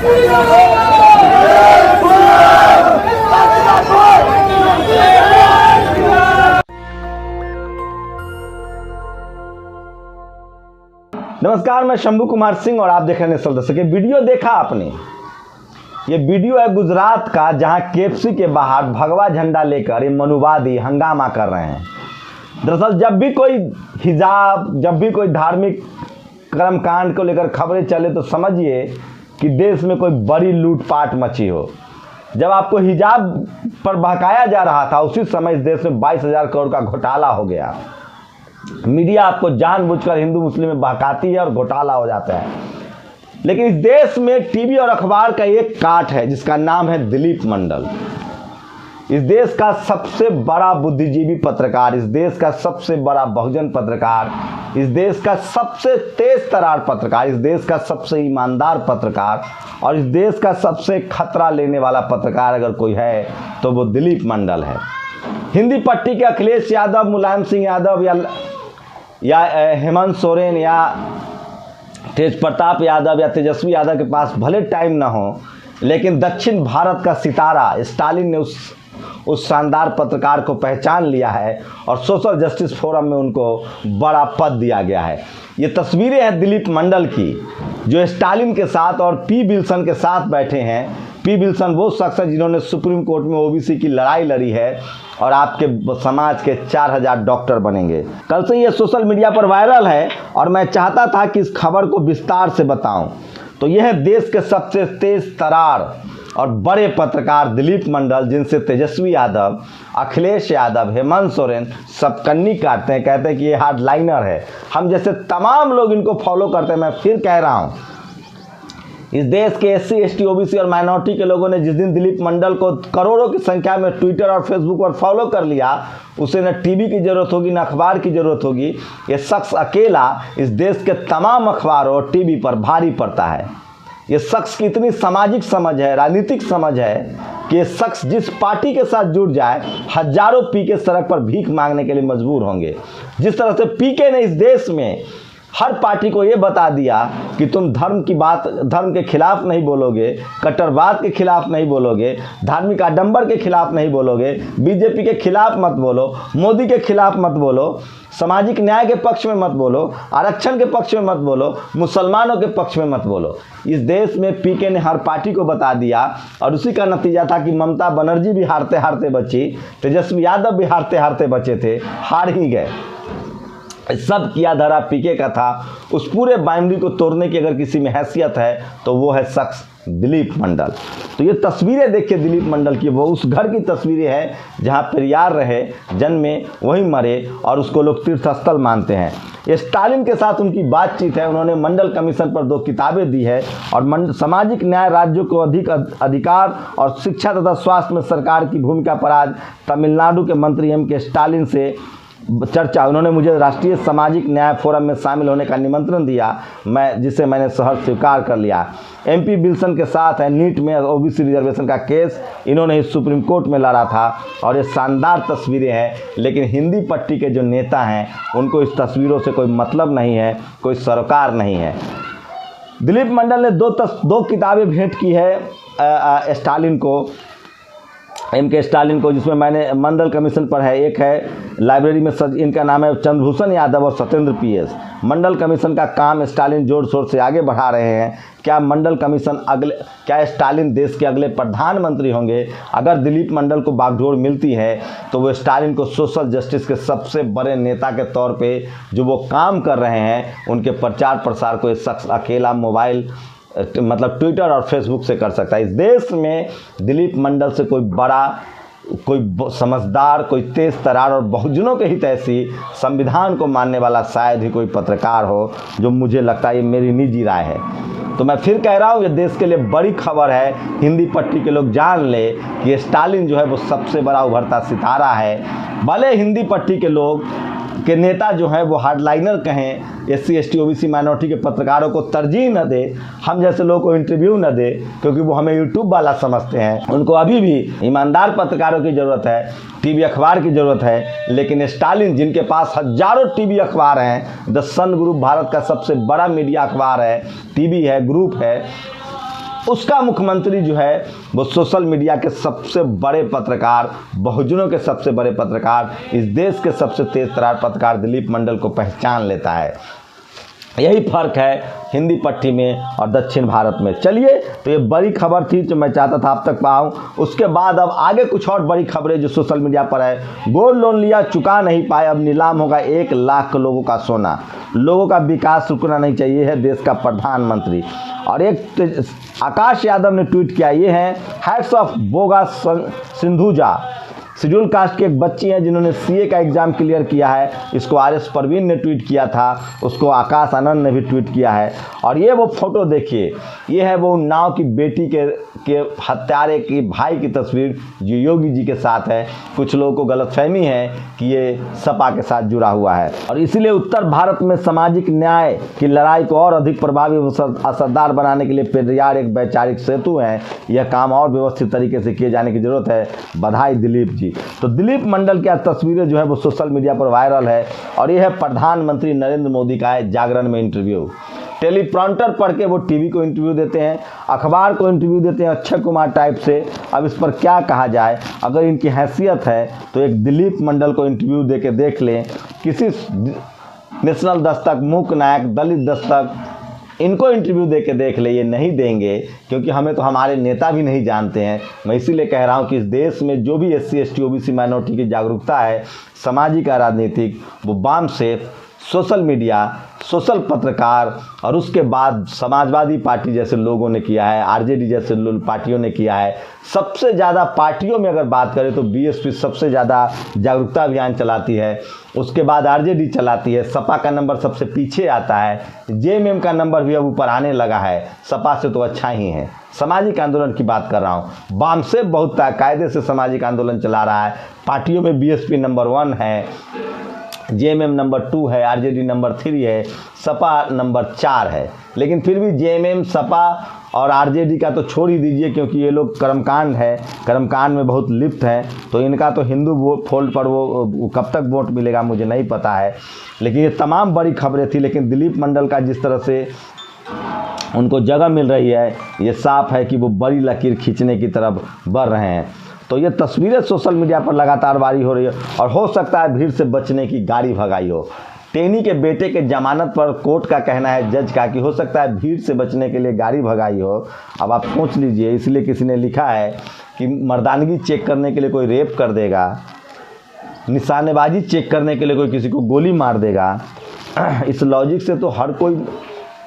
नमस्कार, मैं शंभू कुमार सिंह और आप देख रहे हैं नेशनल दस्तक। वीडियो देखा आपने? ये वीडियो है गुजरात का, जहां केएफसी के बाहर भगवा झंडा लेकर ये मनुवादी हंगामा कर रहे हैं। दरअसल जब भी कोई हिजाब, जब भी कोई धार्मिक कर्मकांड को लेकर खबरें चले तो समझिए कि देश में कोई बड़ी लूटपाट मची हो। जब आपको हिजाब पर बहकाया जा रहा था, उसी समय इस देश में 22,000 करोड़ का घोटाला हो गया। मीडिया आपको जानबूझकर हिंदू मुस्लिम में बहकाती है और घोटाला हो जाता है। लेकिन इस देश में टीवी और अखबार का एक काट है जिसका नाम है दिलीप मंडल। इस देश का सबसे बड़ा बुद्धिजीवी पत्रकार, इस देश का सबसे बड़ा बहुजन पत्रकार, इस देश का सबसे तेज तरार पत्रकार, इस देश का सबसे ईमानदार पत्रकार और इस देश का सबसे खतरा लेने वाला पत्रकार अगर कोई है तो वो दिलीप मंडल है। हिंदी पट्टी के अखिलेश यादव, मुलायम सिंह यादव या हेमंत सोरेन या तेज प्रताप यादव या तेजस्वी यादव के पास भले टाइम ना हो, लेकिन दक्षिण भारत का सितारा स्टालिन ने उस शानदार पत्रकार को पहचान लिया है और सोशल जस्टिस फोरम में उनको बड़ा पद दिया गया है। ये तस्वीरें हैं दिलीप मंडल की, जो स्टालिन के साथ और पी विल्सन के साथ बैठे हैं। पी विल्सन वो शख्स है जिन्होंने सुप्रीम कोर्ट में ओबीसी की लड़ाई लड़ी है और आपके समाज के 4,000 डॉक्टर बनेंगे। कल से ये सोशल मीडिया पर वायरल है और मैं चाहता था कि इस खबर को विस्तार से बताऊं। तो यह है देश के सबसे तेज तरार और बड़े पत्रकार दिलीप मंडल, जिनसे तेजस्वी यादव, अखिलेश यादव, हेमंत सोरेन सब कन्नी काटते हैं, कहते हैं कि ये हार्डलाइनर है। हम जैसे तमाम लोग इनको फॉलो करते हैं। मैं फिर कह रहा हूँ, इस देश के एससी, एसटी, ओबीसी और माइनॉरिटी के लोगों ने जिस दिन दिलीप मंडल को करोड़ों की संख्या में ट्विटर और फेसबुक पर फॉलो कर लिया, उसे न टीवी की ज़रूरत होगी, न अखबार की ज़रूरत होगी। ये शख्स अकेला इस देश के तमाम अखबारों और टीवी पर भारी पड़ता है। ये शख्स की इतनी सामाजिक समझ है, राजनीतिक समझ है कि ये शख्स जिस पार्टी के साथ जुड़ जाए, हजारों पीके सड़क पर भीख मांगने के लिए मजबूर होंगे। जिस तरह से पीके ने इस देश में हर पार्टी को ये बता दिया कि तुम धर्म के खिलाफ नहीं बोलोगे, कट्टरवाद के खिलाफ नहीं बोलोगे, धार्मिक आडंबर के खिलाफ नहीं बोलोगे, बीजेपी के खिलाफ मत बोलो, मोदी के खिलाफ मत बोलो, सामाजिक न्याय के पक्ष में मत बोलो, आरक्षण के पक्ष में मत बोलो, मुसलमानों के पक्ष में मत बोलो। इस देश में पीके ने हर पार्टी को बता दिया और उसी का नतीजा था कि ममता बनर्जी भी हारते हारते बची, तेजस्वी यादव भी हारते हारते बचे थे, हार ही गए। सब किया धरा पीके का था। उस पूरे बाइनरी को तोड़ने की अगर किसी में हैसियत है तो वो है शख्स दिलीप मंडल। तो ये तस्वीरें देखिए दिलीप मंडल की, वो उस घर की तस्वीरें हैं जहां पेरियार रहे, जन्मे, वहीं मरे और उसको लोग तीर्थस्थल मानते हैं। स्टालिन के साथ उनकी बातचीत है। उन्होंने मंडल कमीशन पर 2 किताबें दी है और सामाजिक न्याय, राज्यों को अधिक अधिकार और शिक्षा तथा स्वास्थ्य में सरकार की भूमिका पर आज तमिलनाडु के मंत्री के स्टालिन से चर्चा। उन्होंने मुझे राष्ट्रीय सामाजिक न्याय फोरम में शामिल होने का निमंत्रण दिया, जिसे मैंने सहर्ष स्वीकार कर लिया। एमपी विल्सन के साथ है नीट में ओबीसी रिजर्वेशन का केस, इन्होंने ही सुप्रीम कोर्ट में लड़ा था और ये शानदार तस्वीरें हैं। लेकिन हिंदी पट्टी के जो नेता हैं उनको इस तस्वीरों से कोई मतलब नहीं है, कोई सरोकार नहीं है। दिलीप मंडल ने 2 किताबें भेंट की है स्टालिन को, स्टालिन को, जिसमें मैंने मंडल कमीशन पर है। एक है लाइब्रेरी में इनका नाम है चंद्रभूषण यादव और सत्येंद्र पीएस। मंडल कमीशन का काम स्टालिन जोर शोर से आगे बढ़ा रहे हैं। क्या स्टालिन देश के अगले प्रधानमंत्री होंगे? अगर दिलीप मंडल को बागडोर मिलती है तो वो स्टालिन को सोशल जस्टिस के सबसे बड़े नेता के तौर पे जो वो काम कर रहे हैं, उनके प्रचार प्रसार को एक शख्स अकेला मोबाइल मतलब ट्विटर और फेसबुक से कर सकता है। इस देश में दिलीप मंडल से कोई बड़ा, कोई समझदार, कोई तेज तरार और बहुजनों के हित ऐसी संविधान को मानने वाला शायद ही कोई पत्रकार हो, जो मुझे लगता है, ये मेरी निजी राय है। तो मैं फिर कह रहा हूँ, ये देश के लिए बड़ी खबर है। हिंदी पट्टी के लोग जान ले कि स्टालिन जो है वो सबसे बड़ा उभरता सितारा है। भले हिंदी पट्टी के लोग के नेता जो है वो हार्डलाइनर कहें, एससी, एसटी, ओबीसी, माइनॉरिटी के पत्रकारों को तरजीह न दे, हम जैसे लोगों को इंटरव्यू न दे, क्योंकि वो हमें यूट्यूब वाला समझते हैं। उनको अभी भी ईमानदार पत्रकारों की ज़रूरत है, टीवी अखबार की ज़रूरत है। लेकिन स्टालिन, जिनके पास हजारों टीवी अखबार हैं, द सन ग्रुप भारत का सबसे बड़ा मीडिया अखबार है, टीवी है, ग्रुप है, उसका मुख्यमंत्री जो है वो सोशल मीडिया के सबसे बड़े पत्रकार, बहुजनों के सबसे बड़े पत्रकार, इस देश के सबसे तेज तर्रार पत्रकार दिलीप मंडल को पहचान लेता है। यही फर्क है हिंदी पट्टी में और दक्षिण भारत में। चलिए, तो ये बड़ी खबर थी जो मैं चाहता था आप तक पाऊँ। उसके बाद अब आगे कुछ और बड़ी खबरें जो सोशल मीडिया पर है। गोल्ड लोन लिया, चुका नहीं पाए, अब नीलाम होगा 1 लाख लोगों का सोना। लोगों का विकास रुकना नहीं चाहिए, है देश का प्रधानमंत्री। और एक आकाश यादव ने ट्वीट किया, ये है hats off Boga Sindhuja. Schedule caste की एक बच्ची हैं जिन्होंने सीए का एग्ज़ाम क्लियर किया है। इसको आरएस परवीन ने ट्वीट किया था, उसको आकाश आनंद ने भी ट्वीट किया है। और ये वो फोटो देखिए, ये है वो उन्नाव की बेटी के हत्यारे की भाई की तस्वीर जो योगी जी के साथ है। कुछ लोगों को गलतफहमी है कि ये सपा के साथ जुड़ा हुआ है और इसीलिए उत्तर भारत में सामाजिक न्याय की लड़ाई को और अधिक प्रभावी असरदार बनाने के लिए पेरियार एक वैचारिक सेतु है। यह काम और व्यवस्थित तरीके से किए जाने की जरूरत है। बधाई दिलीप जी। तो दिलीप मंडल की तस्वीरें जो है वो सोशल मीडिया पर वायरल है और यह है प्रधानमंत्री नरेंद्र मोदी का है जागरण में इंटरव्यू। टेलीप्रॉम्प्टर पढ़ के वो टीवी को इंटरव्यू देते हैं, अखबार को इंटरव्यू देते हैं अक्षय कुमार टाइप से। अब इस पर क्या कहा जाए, अगर इनकी हैसियत है तो एक दिलीप मंडल को इंटरव्यू दे के देख लें। किसी नेशनल दस्तक, मूक नायक, दलित दस्तक, इनको इंटरव्यू दे के देख ले। ये नहीं देंगे क्योंकि हमें तो हमारे नेता भी नहीं जानते हैं। मैं इसीलिए कह रहा हूँ कि इस देश में जो भी SC ST OBC माइनॉरिटी की जागरूकता है, सामाजिक और राजनीतिक, वो वाम से सोशल मीडिया, सोशल पत्रकार और उसके बाद समाजवादी पार्टी जैसे लोगों ने किया है, RJD जैसे पार्टियों ने किया है। सबसे ज़्यादा पार्टियों में अगर बात करें तो BSP सबसे ज़्यादा जागरूकता अभियान चलाती है, उसके बाद RJD चलाती है, सपा का नंबर सबसे पीछे आता है, JMM का नंबर भी अब ऊपर आने लगा है, सपा से तो अच्छा ही है। सामाजिक आंदोलन की बात कर रहा हूँ, वाम से बहुत कायदे से सामाजिक आंदोलन चला रहा है। पार्टियों में BSP नंबर 1 है, JMM नंबर 2 है, RJD नंबर 3 है, सपा नंबर 4 है। लेकिन फिर भी JMM, सपा और RJD का तो छोड़ ही दीजिए क्योंकि ये लोग कर्मकांड है, कर्मकांड में बहुत लिप्त हैं, तो इनका तो हिंदू फोल्ड पर वो कब तक वोट मिलेगा मुझे नहीं पता है। लेकिन ये तमाम बड़ी खबरें थी। लेकिन दिलीप मंडल का जिस तरह से उनको जगह मिल रही है, ये साफ है कि वो बड़ी लकीर खींचने की तरफ बढ़ रहे हैं। तो ये तस्वीरें सोशल मीडिया पर लगातार वायरल हो रही है और हो सकता है भीड़ से बचने की गाड़ी भगाई हो। टेनी के बेटे के जमानत पर कोर्ट का कहना है, जज का, कि हो सकता है भीड़ से बचने के लिए गाड़ी भगाई हो। अब आप सोच लीजिए, इसलिए किसी ने लिखा है कि मर्दानगी चेक करने के लिए कोई रेप कर देगा, निशानेबाजी चेक करने के लिए कोई किसी को गोली मार देगा। इस लॉजिक से तो हर कोई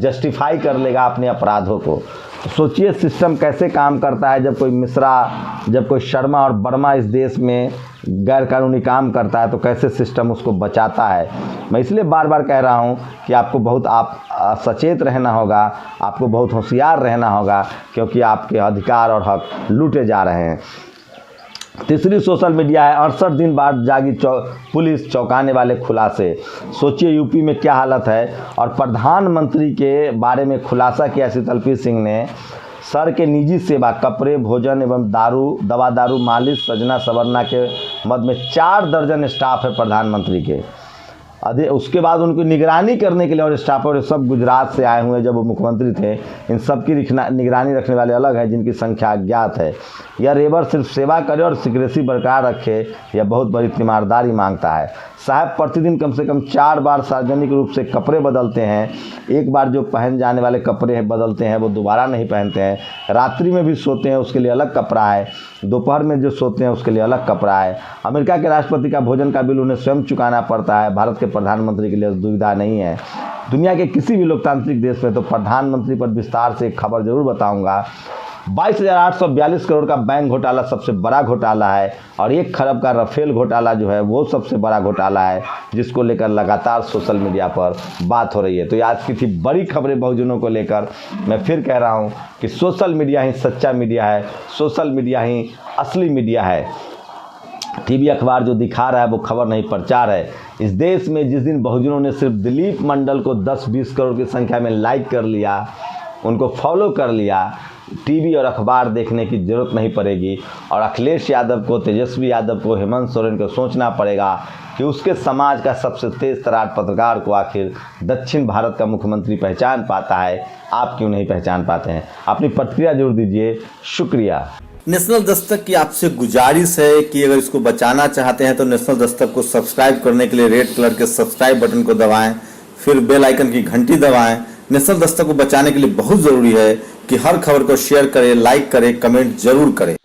जस्टिफाई कर लेगा अपने अपराधों को। तो सोचिए सिस्टम कैसे काम करता है। जब कोई मिश्रा, जब कोई शर्मा और वर्मा इस देश में गैर कानूनी काम करता है तो कैसे सिस्टम उसको बचाता है। मैं इसलिए बार बार कह रहा हूँ कि आपको बहुत सचेत रहना होगा, आपको बहुत होशियार रहना होगा, क्योंकि आपके अधिकार और हक लूटे जा रहे हैं। तीसरी सोशल मीडिया है 68 दिन बाद जागी पुलिस, चौंकाने वाले खुलासे। सोचिए यूपी में क्या हालत है। और प्रधानमंत्री के बारे में खुलासा किया शीतलप्रीत सिंह ने। सर के निजी सेवा, कपड़े, भोजन एवं दवा दारू, मालिश, सजना संवरना के मद में 4 दर्जन स्टाफ है प्रधानमंत्री के। उसके बाद उनकी निगरानी करने के लिए और स्टाफ और सब गुजरात से आए हुए हैं। जब वो मुख्यमंत्री थे, इन सब की निगरानी रखने वाले अलग हैं जिनकी संख्या अज्ञात है। यह रेबर सिर्फ सेवा करे और सिक्रेसी बरकरार रखे, यह बहुत बड़ी तीमारदारी मांगता है। साहब प्रतिदिन कम से कम 4 बार सार्वजनिक रूप से कपड़े बदलते हैं। एक बार जो पहन जाने वाले कपड़े बदलते हैं वो दोबारा नहीं पहनते हैं। रात्रि में भी सोते हैं, उसके लिए अलग कपड़ा है। दोपहर में जो सोते हैं उसके लिए अलग कपड़ा है। अमेरिका के राष्ट्रपति का भोजन का बिल उन्हें स्वयं चुकाना पड़ता है। भारत के प्रधानमंत्री के लिए दुविधा नहीं है। दुनिया के किसी भी लोकतांत्रिक देश में तो प्रधानमंत्री पर विस्तार से एक खबर जरूर बताऊंगा। 22,842 करोड़ का बैंक घोटाला सबसे बड़ा घोटाला है और 1 खरब का राफेल घोटाला जो है वो सबसे बड़ा घोटाला है, जिसको लेकर लगातार सोशल मीडिया पर बात हो रही है। तो ये आज की थी बड़ी खबरें बहुजनों को लेकर। मैं फिर कह रहा हूँ कि सोशल मीडिया ही सच्चा मीडिया है, सोशल मीडिया ही असली मीडिया है। टीवी अखबार जो दिखा रहा है वो खबर नहीं, प्रचार है। इस देश में जिस दिन बहुजनों ने सिर्फ दिलीप मंडल को 10-20 करोड़ की संख्या में लाइक कर लिया, उनको फॉलो कर लिया, टीवी और अखबार देखने की ज़रूरत नहीं पड़ेगी। और अखिलेश यादव को, तेजस्वी यादव को, हेमंत सोरेन को सोचना पड़ेगा कि उसके समाज का सबसे तेज तर्रार पत्रकार को आखिर दक्षिण भारत का मुख्यमंत्री पहचान पाता है, आप क्यों नहीं पहचान पाते हैं? अपनी प्रतिक्रिया जरूर दीजिए। शुक्रिया। नेशनल दस्तक की आपसे गुजारिश है कि अगर इसको बचाना चाहते हैं तो नेशनल दस्तक को सब्सक्राइब करने के लिए रेड कलर के सब्सक्राइब बटन को दबाएं, फिर बेल आइकन की घंटी दबाएं। नेशनल दस्तक को बचाने के लिए बहुत ज़रूरी है कि हर खबर को शेयर करें, लाइक करें, कमेंट जरूर करें।